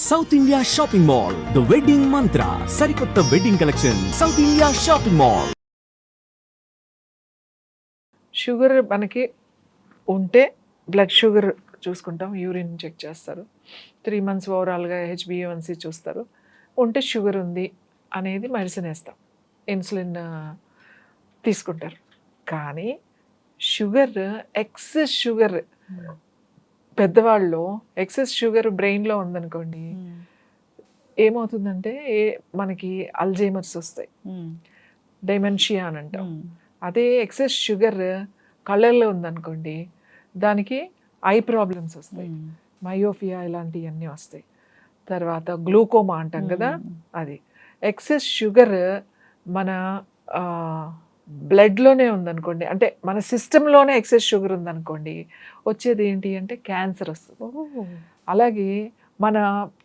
South India shopping mall, the wedding మంత్ర, సరికొత్త wedding collection, south India shopping mall. Sugar మనకి ఉంటే blood sugar చూసుకుంటాం, urine check చేస్తారు, 3 months ఓవరాల్గా HbA1c చూస్తారు. ఉంటే షుగర్ ఉంది అనేది మెడిసిన్ వేస్తాం, ఇన్సులిన్ తీసుకుంటారు. కానీ షుగర్, ఎక్సెస్ షుగర్ పెద్దవాళ్ళు ఎక్సెస్ షుగర్ బ్రెయిన్లో ఉందనుకోండి, ఏమవుతుందంటే మనకి అల్జైమర్స్ వస్తాయి, డైమెన్షియా అని అంటాం. అదే ఎక్సెస్ షుగర్ కళ్ళల్లో ఉందనుకోండి, దానికి ఐ ప్రాబ్లమ్స్ వస్తాయి, మయోఫియా ఇలాంటివన్నీ వస్తాయి. తర్వాత గ్లూకోమా అంటాం కదా, అది. ఎక్సెస్ షుగర్ మన బ్లడ్లోనే ఉందనుకోండి, అంటే మన సిస్టంలోనే ఎక్సెస్ షుగర్ ఉందనుకోండి, వచ్చేది ఏంటి అంటే క్యాన్సర్ వస్తుంది. అలాగే మన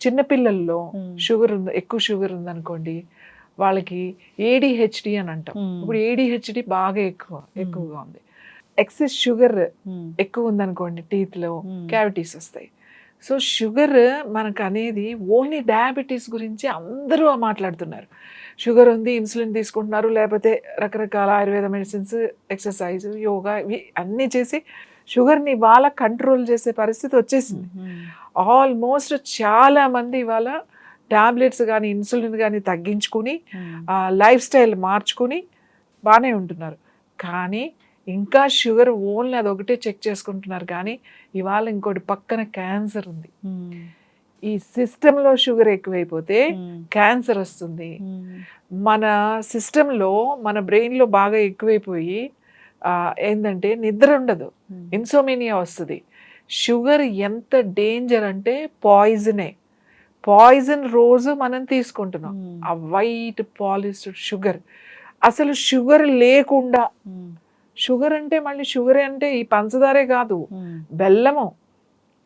చిన్నపిల్లల్లో షుగర్ ఉంది, ఎక్కువ షుగర్ ఉందనుకోండి, వాళ్ళకి ADHD అని అంటాం. ఇప్పుడు ADHD బాగా ఎక్కువగా ఉంది. ఎక్సెస్ షుగర్ ఎక్కువ ఉందనుకోండి, టీత్లో క్యావిటీస్ వస్తాయి. సో షుగర్ మనకు అనేది ఓన్లీ డయాబెటీస్ గురించి అందరూ మాట్లాడుతున్నారు. షుగర్ ఉంది, ఇన్సులిన్ తీసుకుంటున్నారు, లేకపోతే రకరకాల ఆయుర్వేద మెడిసిన్స్, ఎక్సర్సైజ్, యోగా, ఇవి అన్నీ చేసి షుగర్ని ఇవాళ కంట్రోల్ చేసే పరిస్థితి వచ్చేసింది. ఆల్మోస్ట్ చాలామంది ఇవాళ ట్యాబ్లెట్స్ కానీ ఇన్సులిన్ కానీ తగ్గించుకుని లైఫ్ స్టైల్ మార్చుకుని బాగానే ఉంటున్నారు. కానీ ఇంకా షుగర్ ఓన్లీ అదొకటే చెక్ చేసుకుంటున్నారు. కానీ ఇవాళ ఇంకోటి పక్కన క్యాన్సర్ ఉంది. ఈ సిస్టంలో షుగర్ ఎక్కువైపోతే క్యాన్సర్ వస్తుంది. మన సిస్టంలో, మన బ్రెయిన్లో బాగా ఎక్కువైపోయి ఏంటంటే నిద్ర ఉండదు, ఇన్సోమేనియా వస్తుంది. షుగర్ ఎంత డేంజర్ అంటే పాయిజనే. పాయిజన్ రోజు మనం తీసుకుంటున్నాం, ఆ వైట్ పాలిష్డ్ షుగర్. అసలు షుగర్ లేకుండా, షుగర్ అంటే మళ్ళీ షుగర్ అంటే ఈ పంచదారే కాదు, బెల్లము,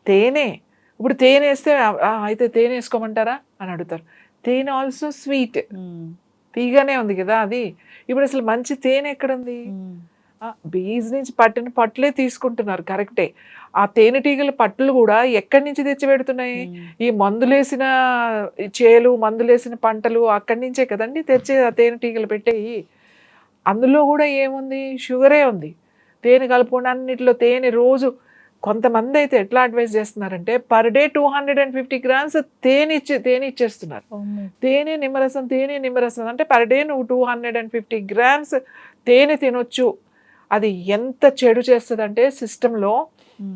తేనె. ఇప్పుడు తేనె వేస్తే అయితే తేనె వేసుకోమంటారా అని అడుగుతారు. తేనె ఆల్సో స్వీట్, తీగానే ఉంది కదా అది. ఇప్పుడు అసలు మంచి తేనె ఎక్కడుంది? బీజ్ నుంచి పట్టిన పట్లే తీసుకుంటున్నారు, కరెక్టే. ఆ తేనెటీగల పట్లు కూడా ఎక్కడి నుంచి తెచ్చి పెడుతున్నాయి? ఈ మందులేసిన చేలు, మందులేసిన పంటలు అక్కడి నుంచే కదండి తెచ్చి ఆ తేనెటీగలు పెట్టేయి. అందులో కూడా ఏముంది? షుగరే ఉంది. తేనె కలుపుకుండా అన్నిటిలో తేనె రోజు. కొంతమంది అయితే ఎట్లా అడ్వైజ్ చేస్తున్నారంటే పర్ డే 250 grams తేనె ఇచ్చేస్తున్నారు. తేనె నిమ్మరసం అంటే పర్ డే నువ్వు 250 grams తేనె తినొచ్చు. అది ఎంత చెడు చేస్తుంది అంటే సిస్టంలో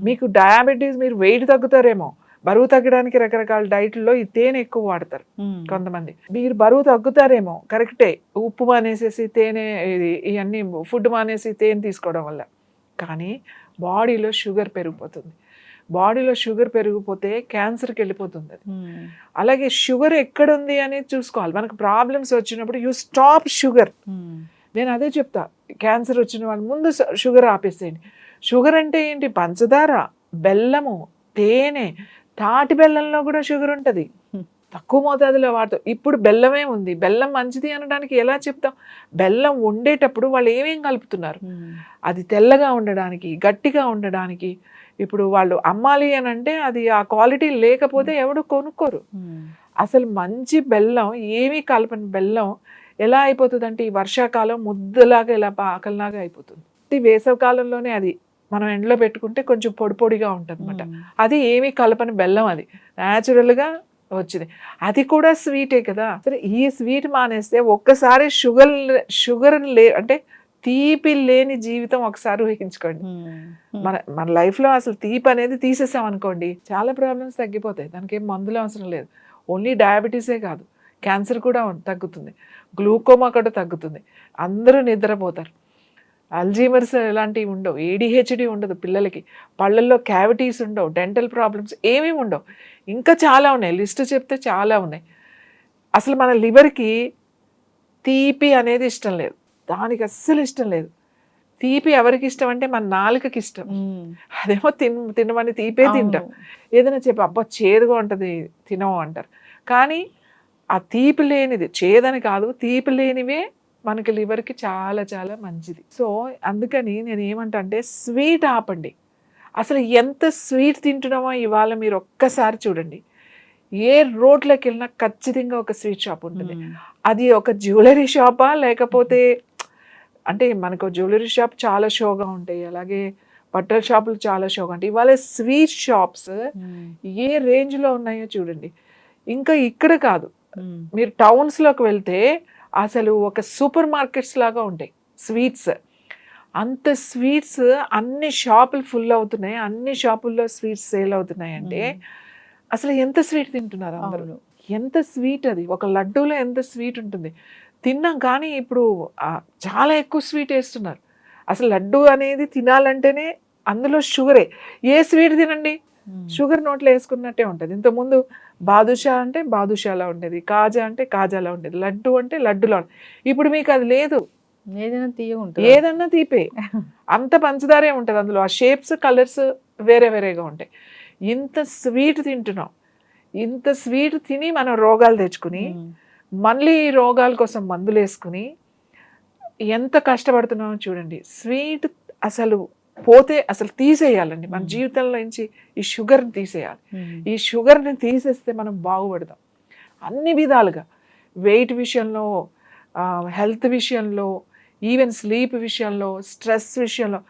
మీకు డయాబెటీస్, మీరు వెయిట్ తగ్గుతారేమో, బరువు తగ్గడానికి రకరకాల డైట్లో ఈ తేనె ఎక్కువ వాడతారు కొంతమంది. మీరు బరువు తగ్గుతారేమో, కరెక్టే, ఉప్పు మానేసేసి తేనె, ఇవన్నీ ఫుడ్ మానేసి తేనె తీసుకోవడం వల్ల. కానీ బాడీలో షుగర్ పెరిగిపోతుంది. బాడీలో షుగర్ పెరిగిపోతే క్యాన్సర్కి వెళ్ళిపోతుంది అది. అలాగే షుగర్ ఎక్కడుంది అనేది చూసుకోవాలి. మనకు ప్రాబ్లమ్స్ వచ్చినప్పుడు యూ స్టాప్ షుగర్. నేను అదే చెప్తా, క్యాన్సర్ వచ్చిన వాళ్ళు ముందు షుగర్ ఆపేసేయండి. షుగర్ అంటే ఏంటి? పంచదార, బెల్లము, తేనె. తాటి బెల్లంలో కూడా షుగర్ ఉంటుంది, తక్కువ మోతాదులో వాడతాం. ఇప్పుడు బెల్లమే ఉంది, బెల్లం మంచిది అనడానికి ఎలా చెప్తాం? బెల్లం వండేటప్పుడు వాళ్ళు ఏమేం కలుపుతున్నారు? అది తెల్లగా ఉండడానికి, గట్టిగా ఉండడానికి. ఇప్పుడు వాళ్ళు అమ్మాలి అని అంటే అది ఆ క్వాలిటీ లేకపోతే ఎవడు కొనుక్కోరు. అసలు మంచి బెల్లం, ఏమీ కలపని బెల్లం ఎలా అయిపోతుంది అంటే ఈ వర్షాకాలం ముద్దలాగా, ఇలా పాకల్లాగా అయిపోతుంది. వేసవి కాలంలోనే అది మనం ఎండలో పెట్టుకుంటే కొంచెం పొడి పొడిగా ఉంటుంది అనమాట. అది ఏమీ కలపని బెల్లం, అది న్యాచురల్గా వచ్చింది. అది కూడా స్వీటే కదా. సరే, ఈ స్వీట్ మానేస్తే ఒక్కసారి షుగర్ అంటే తీపి లేని జీవితం ఒకసారి ఊహించుకోండి. మన లైఫ్లో అసలు తీపి అనేది తీసేసాం అనుకోండి, చాలా ప్రాబ్లమ్స్ తగ్గిపోతాయి. దానికి ఏం మందులు అవసరం లేదు. ఓన్లీ డయాబెటీసే కాదు, క్యాన్సర్ కూడా తగ్గుతుంది, గ్లూకోమా కూడా తగ్గుతుంది, అందరూ నిద్రపోతారు, అల్జీమర్స్ ఇలాంటివి ఉండవు, ADHD ఉండదు పిల్లలకి, పళ్ళల్లో క్యావిటీస్ ఉండవు, డెంటల్ ప్రాబ్లమ్స్ ఏమీ ఉండవు. ఇంకా చాలా ఉన్నాయి, లిస్ట్ చెప్తే చాలా ఉన్నాయి. అసలు మన లివర్కి తీపి అనేది ఇష్టం లేదు, దానికి అస్సలు ఇష్టం లేదు. తీపి ఎవరికి ఇష్టం అంటే మన నాలుకకి ఇష్టం. అదేమో తినమని తీపే తింటాం. ఏదైనా చెప్పి అబ్బా చేదుగా ఉంటుంది తినవు అంటారు. కానీ ఆ తీపి లేనిది, చేదని కాదు, తీపి లేనివే మనకి లివర్కి చాలా చాలా మంచిది. సో అందుకని నేను ఏమంటా అంటే స్వీట్ ఆపండి. అసలు ఎంత స్వీట్ తింటున్నామో ఇవాళ మీరు ఒక్కసారి చూడండి. ఏ రోడ్లోకి వెళ్ళినా ఖచ్చితంగా ఒక స్వీట్ షాప్ ఉంటుంది. అది ఒక జ్యువెలరీ షాపా లేకపోతే అంటే మనకు జ్యువెలరీ షాప్ చాలా షోగా ఉంటాయి, అలాగే బట్టల షాపులు చాలా షోగా ఉంటాయి. ఇవాళ స్వీట్ షాప్స్ ఏ రేంజ్లో ఉన్నాయో చూడండి. ఇంకా ఇక్కడ కాదు, మీరు టౌన్స్లోకి వెళ్తే అసలు ఒక సూపర్ మార్కెట్స్ లాగా ఉంటాయి స్వీట్స్. అంత స్వీట్స్ అన్ని షాపులు ఫుల్ అవుతున్నాయి, అన్ని షాపుల్లో స్వీట్స్ సేల్ అవుతున్నాయి అంటే అసలు ఎంత స్వీట్ తింటున్నారు అందరూ. ఎంత స్వీట్ అది, ఒక లడ్డూలో ఎంత స్వీట్ ఉంటుంది తిన్నాం. కానీ ఇప్పుడు చాలా ఎక్కువ స్వీట్ వేస్తున్నారు. అసలు లడ్డు అనేది తినాలంటేనే అందులో షుగరే. ఏ స్వీట్ తినండి షుగర్ నోట్లో వేసుకున్నట్టే ఉంటుంది. ఇంతకుముందు బాదుషా అంటే బాదుషాలా ఉండేది, కాజా అంటే కాజాలా ఉండేది, లడ్డు అంటే లడ్డులా ఉండేది. ఇప్పుడు మీకు అది లేదు, ఏదన్నా తీపే. అంత పంచదారే ఉంటుంది అందులో, ఆ షేప్స్ కలర్స్ వేరే వేరేగా ఉంటాయి. ఇంత స్వీట్ తింటున్నాం, ఇంత స్వీట్ తిని మనం రోగాలు తెచ్చుకుని మళ్ళీ ఈ రోగాల కోసం మందులు వేసుకుని ఎంత కష్టపడుతున్నామో చూడండి. స్వీట్ అసలు పోతే అసలు తీసేయాలండి మన జీవితంలో నుంచి, ఈ షుగర్ని తీసేయాలి. ఈ షుగర్ని తీసేస్తే మనం బాగుపడతాం అన్ని విధాలుగా, వెయిట్ విషయంలో, హెల్త్ విషయంలో, ఈవెన్ స్లీప్ విషయంలో, స్ట్రెస్ విషయంలో.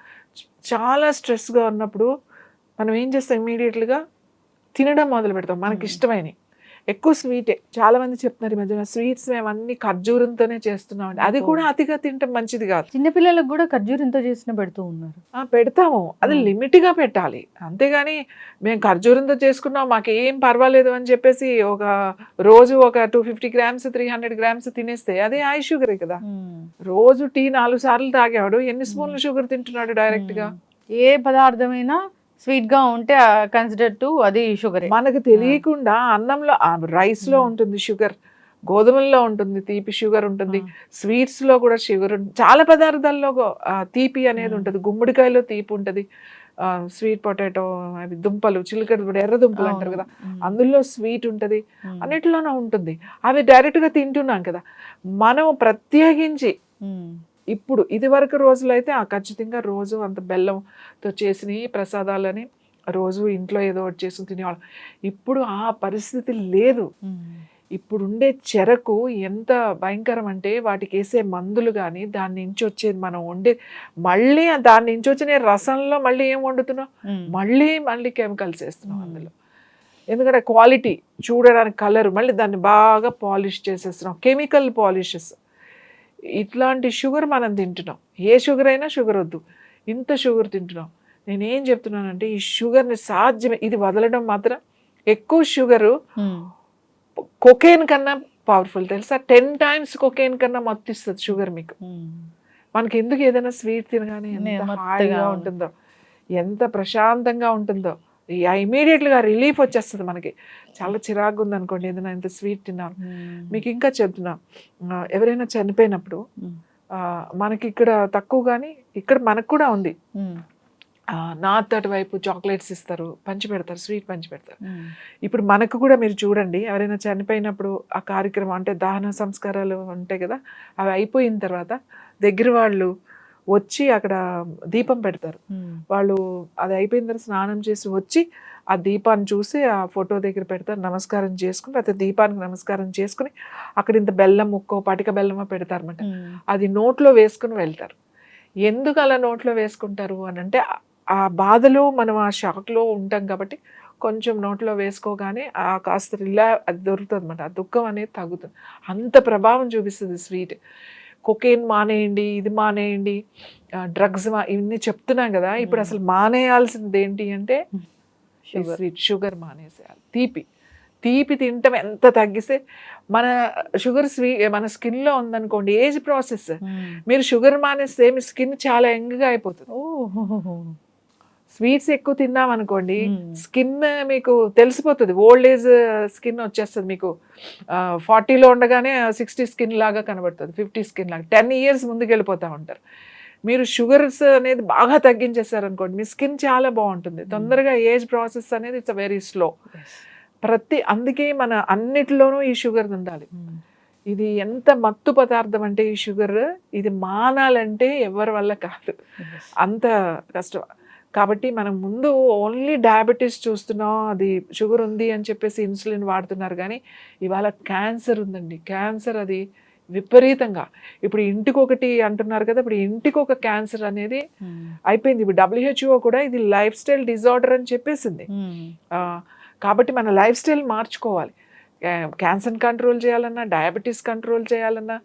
చాలా స్ట్రెస్గా ఉన్నప్పుడు మనం ఏం చేస్తాం, ఇమీడియట్గా తినడం మొదలు పెడతాం మనకి ఇష్టమైనవి, ఎక్కువ స్వీటే. చాలా మంది చెప్తున్నారు ఈ మధ్యన స్వీట్స్ మేము అన్ని ఖర్జూరంతోనే చేస్తున్నాం అంటే అది కూడా అతిగా తింటే మంచిది కాదు. చిన్నపిల్లలకు కూడా ఖర్జూరంతో చేసిన పెడుతూ ఉన్నారు. పెడతాము, అది లిమిట్గా పెట్టాలి. అంతేగాని మేము ఖర్జూరంతో చేసుకున్నాం మాకేం పర్వాలేదు అని చెప్పేసి ఒక రోజు ఒక 250 grams 300 grams తినేస్తే అదే హై షుగరే కదా. రోజు టీ 4 సార్లు తాగాడు, ఎన్ని స్పూన్లు షుగర్ తింటున్నాడు డైరెక్ట్గా. ఏ పదార్థమైనా స్వీట్ గా ఉంటే కన్సిడర్ టు అది షుగర్. మనకు తెలియకుండా అన్నంలో, రైస్ లో ఉంటుంది షుగర్, గోధుమల్లో ఉంటుంది తీపి షుగర్ ఉంటుంది, స్వీట్స్ లో కూడా షుగర్ ఉంటుంది, చాలా పదార్థాల్లో తీపి అనేది ఉంటుంది. గుమ్మడికాయలో తీపి ఉంటుంది, స్వీట్ పొటాటో, అవి దుంపలు, చిలకడ ఎర్ర దుంపలు అంటారు కదా, అందులో స్వీట్ ఉంటుంది, అన్నిటిలోనూ ఉంటుంది. అవి డైరెక్ట్గా తింటున్నాం కదా. మనం ప్రత్యేకించి ఇప్పుడు ఇది వరకు రోజులు అయితే ఖచ్చితంగా రోజు అంత బెల్లంతో చేసిన ప్రసాదాలని రోజు ఇంట్లో ఏదో ఒకటి చేసుకుని తినేవాళ్ళం. ఇప్పుడు ఆ పరిస్థితి లేదు. ఇప్పుడుండే చెరకు ఎంత భయంకరం అంటే వాటికి వేసే మందులు కానీ దాని నుంచి వచ్చేది మనం వండే, మళ్ళీ దాని నుంచి వచ్చిన రసంలో మళ్ళీ ఏం వండుతున్నాం, మళ్ళీ కెమికల్స్ వేస్తున్నాం అందులో. ఎందుకంటే క్వాలిటీ చూడడానికి కలర్, మళ్ళీ దాన్ని బాగా పాలిష్ చేసేస్తున్నాం, కెమికల్ పాలిషెస్. ఇట్లాంటి షుగర్ మనం తింటున్నాం. ఏ షుగర్ అయినా షుగర్ వద్దు, ఇంత షుగర్ తింటున్నాం. నేనేం చెప్తున్నానంటే ఈ షుగర్ని సాధ్యమే, ఇది వదలడం మాత్రం. ఎక్కువ షుగరు కొకేన్ కన్నా పవర్ఫుల్ తెలుసా, 10 times కొకేన్ కన్నా మత్తిస్తుంది షుగర్ మీకు. మనకి ఎందుకు ఏదైనా స్వీట్ తినగానే ఎంత హాయిగా ఉంటుందో, ఎంత ప్రశాంతంగా ఉంటుందో, ఇమీడియట్గా రిలీఫ్ వచ్చేస్తుంది మనకి. చాలా చిరాకు ఉంది అనుకోండి ఏదైనా ఇంత స్వీట్ తిన్నాను. మీకు ఇంకా చెప్తున్నా, ఎవరైనా చనిపోయినప్పుడు మనకి ఇక్కడ తక్కువ కానీ ఇక్కడ మనకు కూడా ఉంది. నార్త్ అటువైపు చాక్లెట్స్ ఇస్తారు, పంచి పెడతారు, స్వీట్ పంచి పెడతారు. ఇప్పుడు మనకు కూడా మీరు చూడండి, ఎవరైనా చనిపోయినప్పుడు ఆ కార్యక్రమం అంటే దహన సంస్కారాలు ఉంటాయి కదా, అవి అయిపోయిన తర్వాత దగ్గర వాళ్ళు వచ్చి అక్కడ దీపం పెడతారు. వాళ్ళు అది అయిపోయిన తర్వాత స్నానం చేసి వచ్చి ఆ దీపాన్ని చూసి ఆ ఫోటో దగ్గర పెడతారు, నమస్కారం చేసుకుని, లేకపోతే దీపానికి నమస్కారం చేసుకుని అక్కడ ఇంత బెల్లం ముక్కో పటిక బెల్లమో పెడతారన్నమాట. అది నోట్లో వేసుకుని వెళ్తారు. ఎందుకు అలా నోట్లో వేసుకుంటారు అని అంటే ఆ బాధలో మనం ఆ షాక్లో ఉంటాం కాబట్టి కొంచెం నోట్లో వేసుకోగానే కాస్త అది దొరుకుతుంది అనమాట, ఆ దుఃఖం అనేది తగ్గుతుంది. అంత ప్రభావం చూపిస్తుంది స్వీట్. కొకేన్ మానేయండి, ఇది మానేయండి, డ్రగ్స్ ఇవన్నీ చెప్తున్నాం కదా. ఇప్పుడు అసలు మానేయాల్సింది ఏంటి అంటే స్వీట్, షుగర్ మానేసేయాలి. తీపి తినటం ఎంత తగ్గిస్తే మన షుగర్ మన స్కిన్లో ఉందనుకోండి, ఏజ్ ప్రాసెస్, మీరు షుగర్ మానేస్తే మీ స్కిన్ చాలా యంగ్గా అయిపోతుంది. స్వీట్స్ ఎక్కువ తిన్నాం అనుకోండి స్కిన్ మీకు తెలిసిపోతుంది, ఓల్డ్ ఏజ్ స్కిన్ వచ్చేస్తుంది మీకు. 40లో ఉండగానే 60 స్కిన్ లాగా కనబడుతుంది, 50 స్కిన్ లాగా. 10 years ముందుకు వెళ్ళిపోతూ ఉంటారు. మీరు షుగర్స్ అనేది బాగా తగ్గించేసారనుకోండి మీ స్కిన్ చాలా బాగుంటుంది. తొందరగా ఏజ్ ప్రాసెస్ అనేది ఇట్స్ వెరీ స్లో. అందుకే మన అన్నిటిలోనూ ఈ షుగర్ ఉండాలి. ఇది ఎంత మత్తు పదార్థం అంటే ఈ షుగర్, ఇది మానాలంటే ఎవరి వల్ల కాదు, అంత కష్టం. కాబట్టి మనం ముందు ఓన్లీ డయాబెటీస్ చూస్తున్నాం, అది షుగర్ ఉంది అని చెప్పేసి ఇన్సులిన్ వాడుతున్నారు, కానీ ఇవాళ క్యాన్సర్ ఉందండి. క్యాన్సర్ అది విపరీతంగా ఇప్పుడు ఇంటికొకటి అంటున్నారు కదా, ఇప్పుడు ఇంటికొక క్యాన్సర్ అనేది అయిపోయింది. ఇప్పుడు WHO కూడా ఇది లైఫ్ స్టైల్ డిజార్డర్ అని చెప్పేసింది. కాబట్టి మన లైఫ్ స్టైల్ మార్చుకోవాలి. క్యాన్సర్ కంట్రోల్ చేయాలన్నా, డయాబెటీస్ కంట్రోల్ చేయాలన్నా,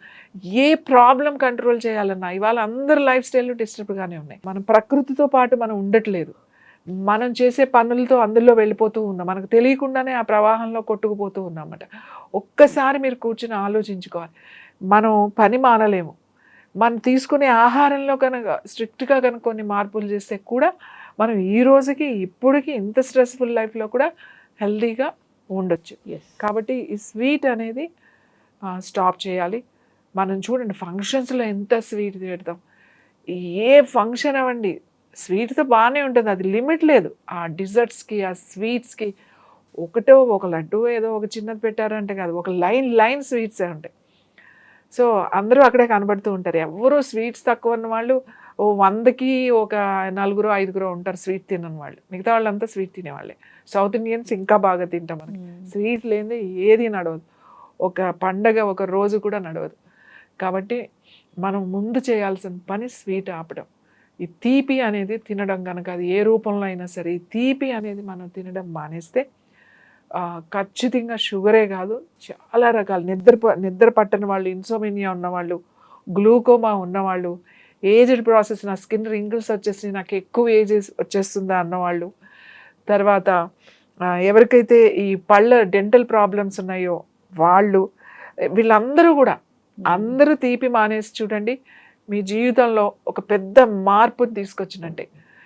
ఏ ప్రాబ్లం కంట్రోల్ చేయాలన్నా ఇవాళ అందరు లైఫ్ స్టైల్ డిస్టర్బ్గానే ఉన్నాయి. మనం ప్రకృతితో పాటు మనం ఉండట్లేదు. మనం చేసే పనులతో అందులో వెళ్ళిపోతూ ఉన్నాం, మనకు తెలియకుండానే ఆ ప్రవాహంలో కొట్టుకుపోతూ ఉన్నామన్నమాట. ఒక్కసారి మీరు కూర్చుని ఆలోచించుకోవాలి. మనం పని మానలేము, మనం తీసుకునే ఆహారంలో కనుక స్ట్రిక్ట్గా కనుక కొన్ని మార్పులు చేస్తే కూడా మనం ఈ రోజుకి ఇప్పటికి ఇంత స్ట్రెస్ఫుల్ లైఫ్లో కూడా హెల్తీగా ఉండొచ్చు. కాబట్టి ఈ స్వీట్ అనేది స్టాప్ చేయాలి. మనం చూడండి ఫంక్షన్స్లో ఎంత స్వీట్ తిడతాం. ఏ ఫంక్షన్ అవ్వండి స్వీట్తో బాగానే ఉంటుంది, అది లిమిట్ లేదు. ఆ డిజర్ట్స్కి, ఆ స్వీట్స్కి ఒక లడ్డు ఏదో ఒక చిన్నది పెట్టారంటే కాదు, ఒక లైన్ స్వీట్సే ఉంటాయి. సో అందరూ అక్కడే కనబడుతూ ఉంటారు. ఎవరు స్వీట్స్ తక్కువ ఉన్న వాళ్ళు 100కి ఒక 4-5 ఉంటారు స్వీట్ తినని వాళ్ళు. మిగతా వాళ్ళంతా స్వీట్ తినేవాళ్ళే. సౌత్ ఇండియన్స్ ఇంకా బాగా తింటాం. మనకి స్వీట్ లేనిదే ఏది నడవదు, ఒక పండగ ఒక రోజు కూడా నడవదు. కాబట్టి మనం ముందు చేయాల్సిన పని స్వీట్ ఆపడం. ఈ తీపి అనేది తినడం కనుక అది ఏ రూపంలో అయినా సరే ఈ తీపి అనేది మనం తినడం మానేస్తే ఖచ్చితంగా షుగరే కాదు, చాలా రకాల నిద్ర పట్టని వాళ్ళు, ఇన్సోమినియా ఉన్నవాళ్ళు, గ్లూకోమా ఉన్నవాళ్ళు, ఏజ్డ్ ప్రాసెస్, నా స్కిన్ రింకిల్స్ వచ్చేసి నాకు ఎక్కువ ఏజ్ వచ్చేస్తుందా అన్నవాళ్ళు, తర్వాత ఎవరికైతే ఈ పళ్ళ డెంటల్ ప్రాబ్లమ్స్ ఉన్నాయో వాళ్ళు, వీళ్ళందరూ కూడా అందరూ తీపి మానేసి చూడండి, మీ జీవితంలో ఒక పెద్ద మార్పుని తీసుకొచ్చినట్టే.